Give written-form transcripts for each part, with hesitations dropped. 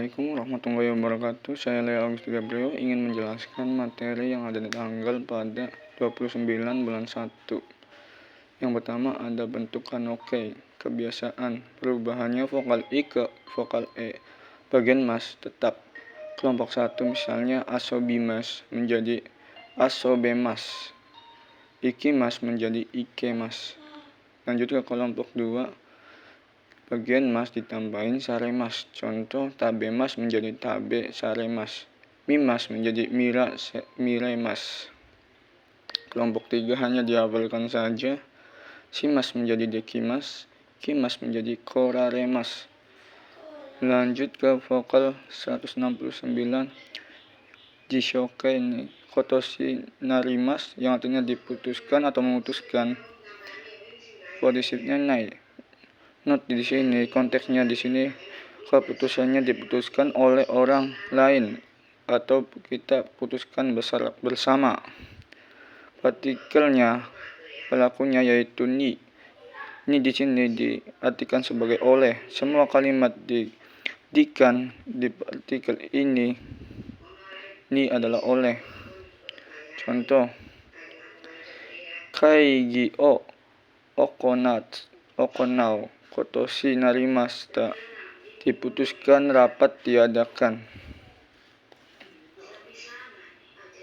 Assalamualaikum warahmatullahi wabarakatuh. Saya Leo Agus Gabriel ingin menjelaskan materi yang ada di tanggal pada 29 bulan 1. Yang pertama ada bentuk kanoke, kebiasaan. Perubahannya vokal I ke vokal E. Bagian mas tetap. Kelompok 1 misalnya asobimas menjadi asobemas. Ikimas menjadi ikemas. Lanjut ke kelompok 2. Bagian mas ditambahin saremas. Contoh tabemas menjadi tabe saremas. Mimas menjadi miremas. Kelompok 3 hanya dihafalkan saja. Simas menjadi dekimas. Kimas menjadi koraremas. Lanjut ke vokal 169. Jishoke kotoshi narimas yang artinya diputuskan atau memutuskan. Posisinya nai. Not di sini konteksnya di sini keputusannya diputuskan oleh orang lain atau kita putuskan bersama. Partikelnya pelakunya yaitu ni. Ni di sini diartikan sebagai oleh. Semua kalimat dikan di partikel ini ni adalah oleh. Contoh kaigi o okonau kotoshi narimashita, diputuskan rapat diadakan.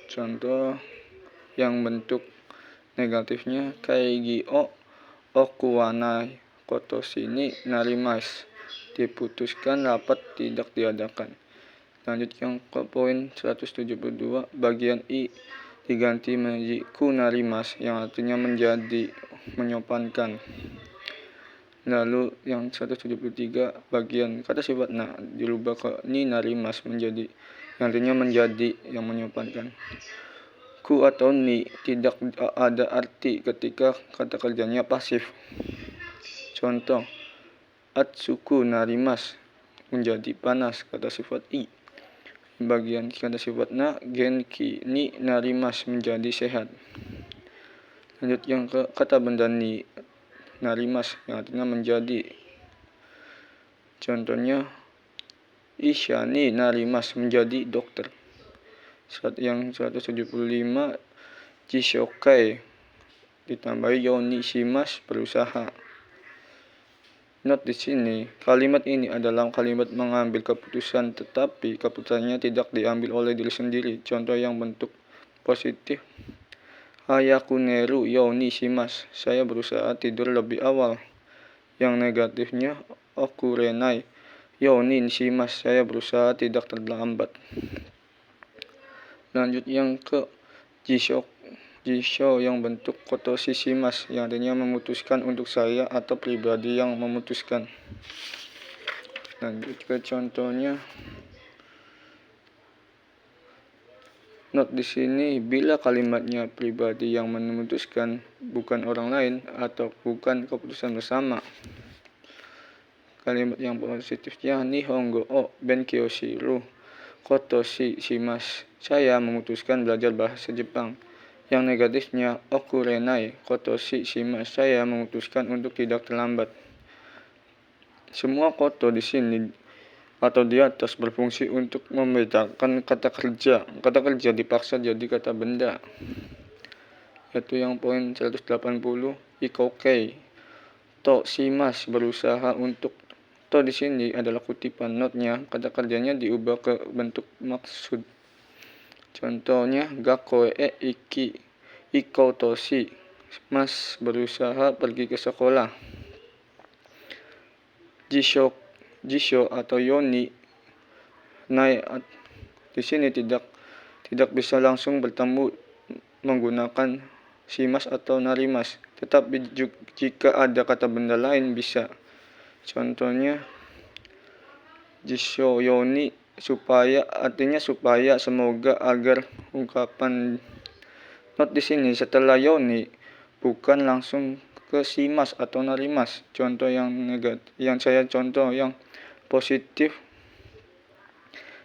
Contoh yang bentuk negatifnya kaigi o okuwanai kotoshi ni narimasu, diputuskan rapat tidak diadakan. Lanjut yang ke poin 172, bagian I diganti menjadi kunarimas yang artinya menjadi menyopankan. Lalu yang 173 bagian kata sifat na dirubah ke ni narimas menjadi yang artinya menjadi yang menyopankan. Ku atau ni tidak ada arti ketika kata kerjanya pasif. Contoh atsuku narimas menjadi panas kata sifat I. Bagian kata sifat na genki ni narimas menjadi sehat. Lanjut yang ke kata benda ni narimas yang artinya menjadi. Contohnya Isha ni narimas menjadi dokter. Yang 175 Jishokai ditambahi yonishimas berusaha. Not di sini kalimat ini adalah kalimat mengambil keputusan tetapi keputusannya tidak diambil oleh diri sendiri. Contoh yang bentuk positif Hayakuneru yonishimas, saya berusaha tidur lebih awal. Yang negatifnya okurenai yonishimas, saya berusaha tidak terlambat. Lanjut yang ke jisho yang bentuk kotoshishimas yang artinya memutuskan untuk saya atau pribadi yang memutuskan. Lanjut ke contohnya. Not di sini bila kalimatnya pribadi yang memutuskan bukan orang lain atau bukan keputusan bersama. Kalimat yang positifnya nihongo o benkyou shiru kotoshi shimasu, saya memutuskan belajar bahasa Jepang. Yang negatifnya okurenai kotoshi shimasu, saya memutuskan untuk tidak terlambat. Semua koto di sini atau di atas berfungsi untuk membedakan kata kerja. Kata kerja dipaksa jadi kata benda. Yaitu yang poin 180 ikokei to shimas berusaha untuk. To di sini adalah kutipan notnya. Kata kerjanya diubah ke bentuk maksud. Contohnya gakoe ikoutoshi mas berusaha pergi ke sekolah. Jisho atau yoni nai di sini tidak bisa langsung bertemu menggunakan shimas atau narimas, tetapi jika ada kata benda lain bisa. Contohnya jisho yoni supaya artinya supaya, semoga, agar, ungkapan. Not di sini setelah yoni bukan langsung ke shimas atau narimas. Contoh yang negatif yang saya contoh yang positif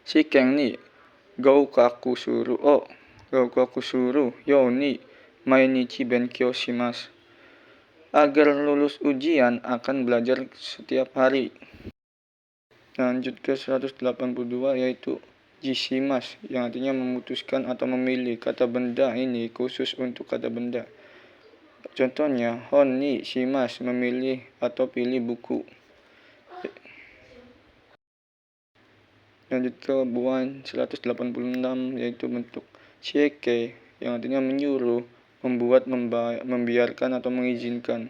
shiken ni goukaku suru yoni mainichi benkyou shimasu, agar lulus ujian akan belajar setiap hari. Lanjut ke 182 yaitu jisimas yang artinya memutuskan atau memilih. Kata benda ini khusus untuk kata benda. Contohnya honi shimas memilih atau pilih buku. Lanjut ke buan 186 yaitu bentuk shieke yang artinya menyuruh, membuat, membiarkan atau mengizinkan.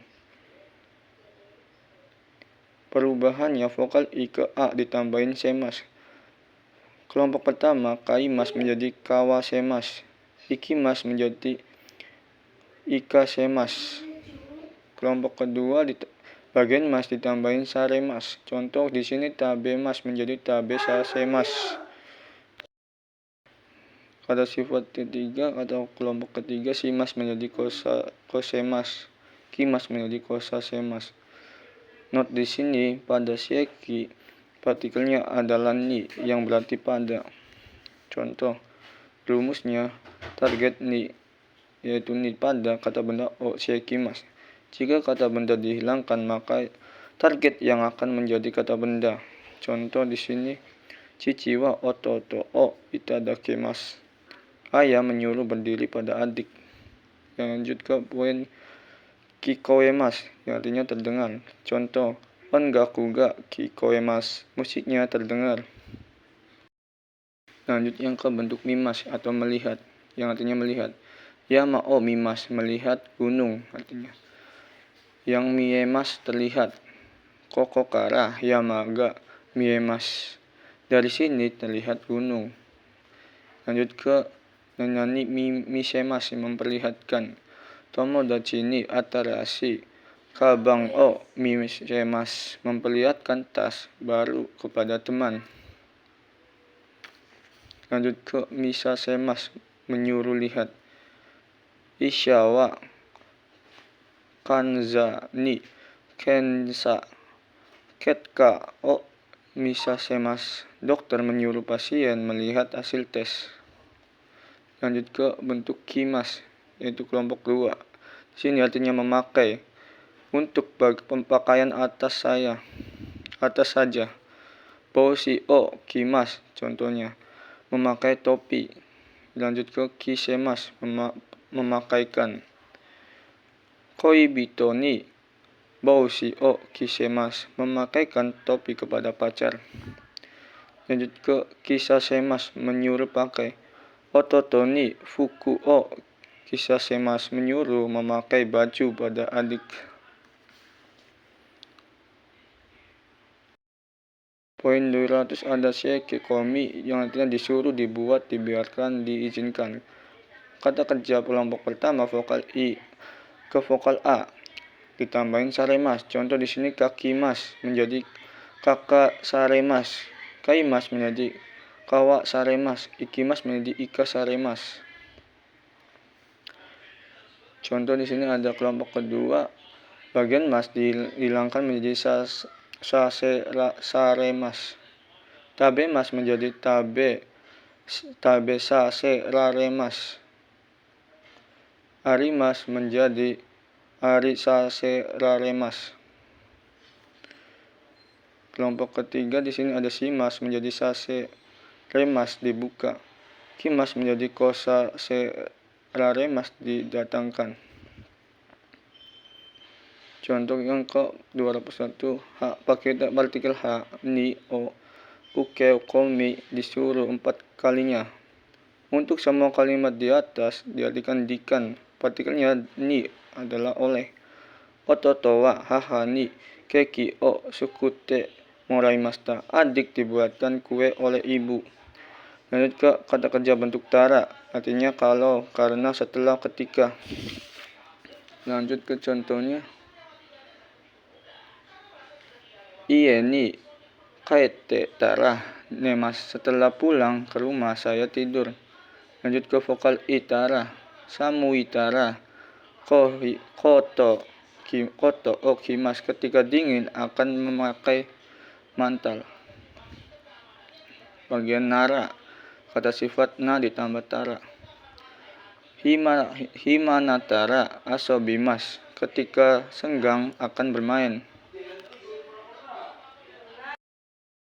Perubahannya vokal I ke A ditambahin semas. Kelompok pertama kaimas menjadi kawasemas, ikimas menjadi ikasemas. Kelompok kedua bagian mas ditambahin saremas. Contoh di sini tabemas menjadi tabesasemas. Kata sifat ketiga atau kelompok ketiga simas menjadi kosemas, kimas menjadi kosasemas. Not di sini pada sheki partikelnya adalah ni yang berarti pada. Contoh rumusnya target ni yaitu ni pada kata benda o shekimas. Jika kata benda dihilangkan maka target yang akan menjadi kata benda. Contoh di sini cici wa ototo o itadakimasu. Ayah menyuruh berdiri pada adik. Yang lanjut ke poin kikoemas yang artinya terdengar. Contoh ongaku ga kikoemas, musiknya terdengar. Lanjut yang ke bentuk mimas atau melihat yang artinya melihat. Yama o mimas melihat gunung artinya. Yang miemas terlihat. Kokokara yama ga miemas. Dari sini terlihat gunung. Lanjut ke nanyani misemas memperlihatkan. Tomodachi ni atarashi kabang o misemas memperlihatkan tas baru kepada teman. Lanjut ke misasemas menyuruh lihat. Isha wa kanza ni kensa ketka o misasemas. Dokter menyuruh pasien melihat hasil tes. Lanjut ke bentuk kimas yaitu kelompok 2. Sini artinya memakai. Untuk pemakaian atas saja. Posi o kimas contohnya memakai topi. Lanjut ke kisemas memakaikan. Koibito ni boshi o kisemas memakaikan topi kepada pacar. Lanjut ke kisasemas menyuruh pakai. Ototo ni fuku o kisasemas menyuruh memakai baju pada adik. Poin 200 ada sheke komi yang artinya disuruh, dibuat, dibiarkan, diizinkan. Kata kerja kelompok pertama vokal I ke vokal A ditambahin saremas. Contoh di sini kakimas menjadi kakak saremas, kaimas menjadi kawa saremas, ikimas menjadi ika saremas. Contoh di sini ada kelompok kedua bagian mas dihilangkan menjadi saremas. Tabemas menjadi tabe saseraremas. Arimas menjadi arisaseraremas. Kelompok ketiga di sini ada simas menjadi saseremas dibuka. Kimas menjadi kosaseraremas didatangkan. Contoh yang ke 201 H pakai partikel H ni o uke komi disuruh 4 kalinya. Untuk semua kalimat di atas diartikan dikan. Partikelnya ni adalah oleh. Ototo wa haha ni keki o sukute moraimashita. Adik dibuatkan kue oleh ibu. Lanjut ke kata kerja bentuk tara artinya kalau, karena, setelah, ketika. Lanjut ke contohnya. Ie ni kaete tara nemas. Setelah pulang ke rumah saya tidur. Lanjut ke vokal itara. Samu itara koto o kimas. Ketika dingin akan memakai mantel. Bagian nara. Kata sifat na ditambah tara. Himanatara asobimas. Ketika senggang akan bermain.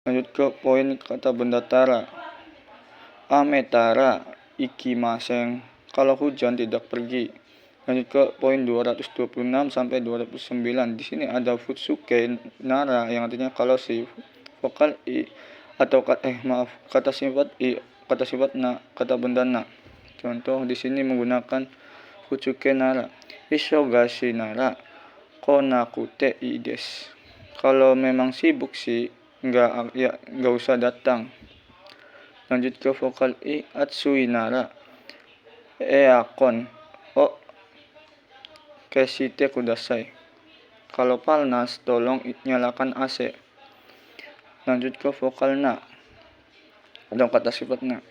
Lanjut ke poin kata benda tara. Ame tara ikimasen. Kalau hujan tidak pergi. Lanjut ke poin 226 sampai 229. Di sini ada futsuke nara yang artinya kalau si vokal i atau kata sifat i, kata sifat na, kata benda na. Contoh di sini menggunakan futsuke nara. Isogashi nara konakute ii desu. Kalau memang sibuk sih nggak usah datang. Lanjut ke vokal i. Atsui nara eakon o keshite kudasai. Kalau panas tolong nyalakan AC. Lanjut ke vokal na atau kata sifat na.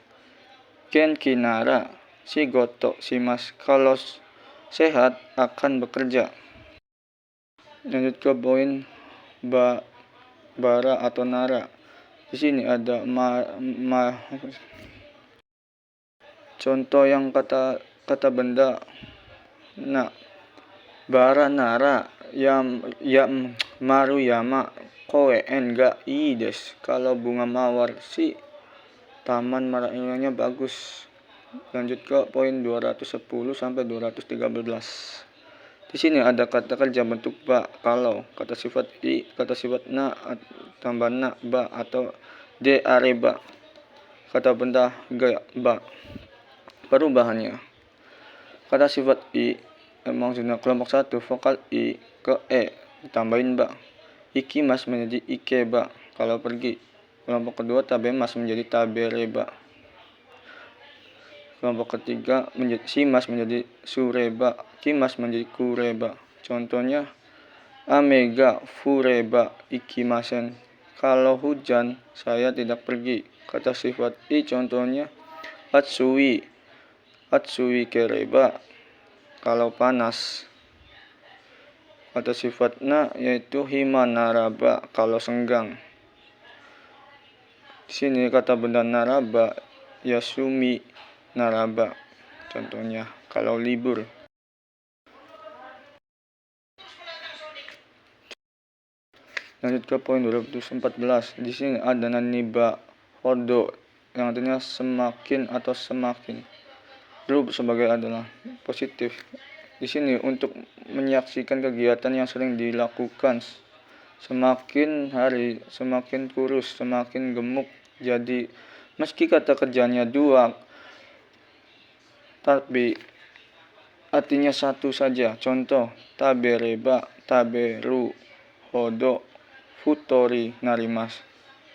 Genki nara shigoto shimasu. Kalau sehat akan bekerja. Lanjut ke poin bara atau nara. Di sini ada contoh yang kata benda na. Bara nara maruyama koen ga ii desu. Kalau bunga mawar sih taman maruyamanya bagus. Lanjut ke poin 210 sampai 213. Di sini ada kata kerja bentuk ba. Kalau kata sifat i, kata sifat na tambah na ba atau de areba. Kata benda ga ba. Perubahannya. Kata sifat i maksudnya kelompok 1 vokal i ke e ditambahin ba. Ikimas menjadi ikeba kalau pergi. Kelompok kedua tabemas menjadi tabereba. Kelompok ketiga simas menjadi sureba, kimas menjadi kureba. Contohnya amega fureba ikimasen. Kalau hujan saya tidak pergi. Kata sifat i contohnya atsui kereba. Kalau panas. Kata sifat na yaitu hima naraba kalau senggang. Di sini kata benda naraba yasumi naraba. Contohnya kalau libur. Lanjut ke poin 214. Di sini ada naniba hodo yang artinya semakin atau semakin. Verb sebagai adalah positif. Di sini untuk menyaksikan kegiatan yang sering dilakukan. Semakin hari semakin kurus, semakin gemuk. Jadi meski kata kerjanya dua, tapi artinya satu saja. Contoh tabereba, taberu, hodo, futori, narimas.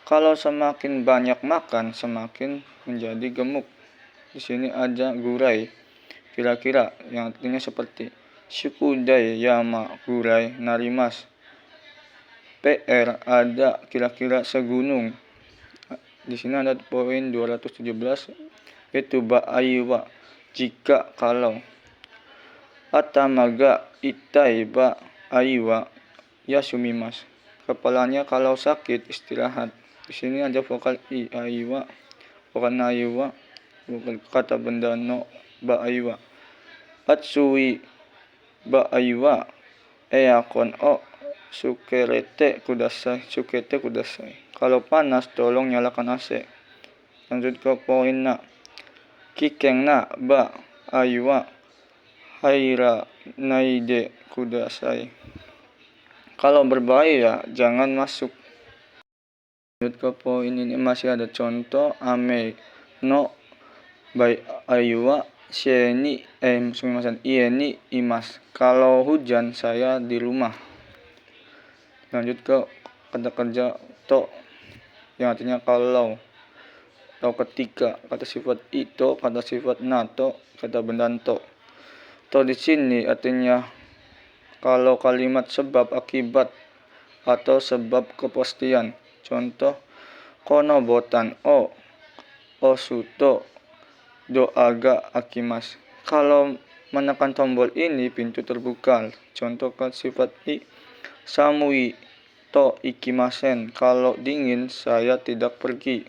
Kalau semakin banyak makan, semakin menjadi gemuk. Di sini ada gurai, kira-kira yang artinya seperti shukudai yama gurai narimas. PR ada kira-kira segunung. Di sini ada poin 217 yaitu ba aiwa jika kalau. Atamaga itai ba aiwa yasumimas. Kepalanya kalau sakit istirahat. Di sini ada vokal i aiwa, vokal na aiwa, vokal kata benda no ba aiwa. Atsui ba aiwa eakon o sukete kudasai. Kalau panas tolong nyalakan AC. Lanjut ke poin na. Kikeng na ba aiwa haira naide kudasai. Kalau berbahaya jangan masuk. Lanjut ke poin ini masih ada contoh ame no bai aiwa ieni imas. Kalau hujan saya di rumah. Lanjut ke kata kerja to yang artinya kalau atau ketika. Kata sifat itu, kata sifat nato, kata benda to. To di sini artinya kalau kalimat sebab akibat atau sebab kepastian. Contoh kono botan o osuto do aga akimas. Kalau menekan tombol ini pintu terbuka. Contoh kata sifat i samui to ikimasen. Kalau dingin saya tidak pergi.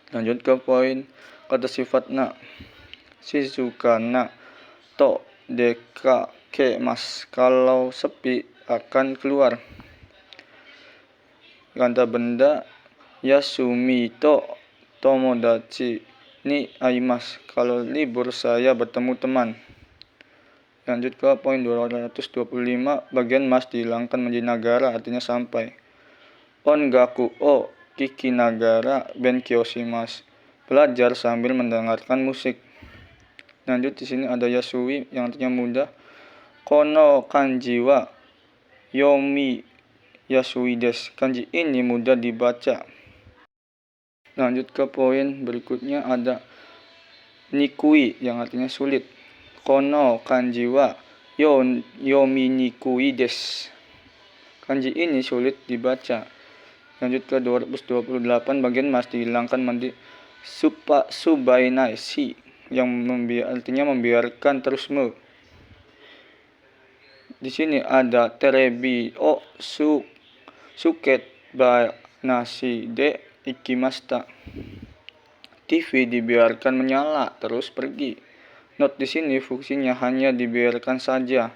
Lanjut ke poin kata sifat na. Shizuka na to deka kemas. Kalau sepi akan keluar. kata benda Yasumi to tomodachi ni aimasu. Kalau libur saya bertemu teman. Lanjut ke poin 225, bagian mas dihilangkan menjadi nagara, artinya sampai. Ongaku o kikinagara benkyoshimasu. Belajar sambil mendengarkan musik. Lanjut di sini ada yasui yang artinya mudah. Kono kanji wa yomi yasui desu. Kanji ini mudah dibaca. Lanjut ke poin berikutnya ada nikui yang artinya sulit. Kono kanji wa yomi nikui desu. Kanji ini sulit dibaca. Lanjut ke 228, bagian mas dihilangkan menjadi subainai si yang artinya membiarkan terusmu. Di sini ada terebi o suket ba nasi de ikimasta. TV dibiarkan menyala terus pergi. Not di sini fungsinya hanya dibiarkan saja,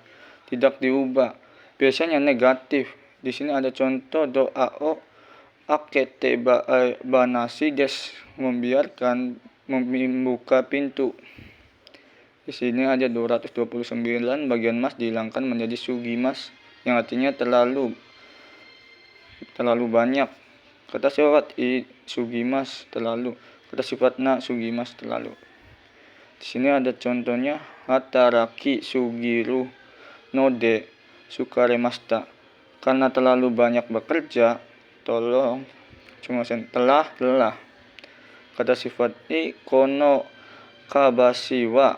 tidak diubah. Biasanya negatif. Di sini ada contoh doa o akete ba nasi des, membiarkan membuka pintu. Di sini ada 229, bagian mas dihilangkan menjadi sugimas yang artinya terlalu banyak. Kata sifat sugimas terlalu. Kata sifat na sugimas terlalu. Di sini ada contohnya hataraki sugiru node sukaremasta. Karena terlalu banyak bekerja, telah lelah. Kata sifat kono kabashi wa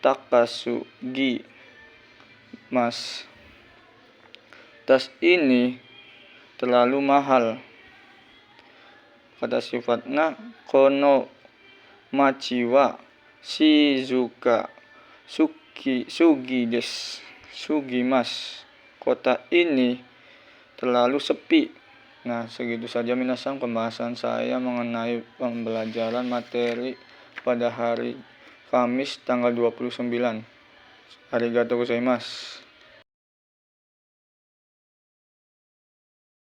takasugi mas. Tas ini terlalu mahal. Kata sifatnya kono machi wa shizuka sugi desu. Sugi mas. Kota ini terlalu sepi. Nah, segitu saja minasan pembahasan saya mengenai pembelajaran materi pada hari Kamis tanggal 29. Arigatou gozaimasu.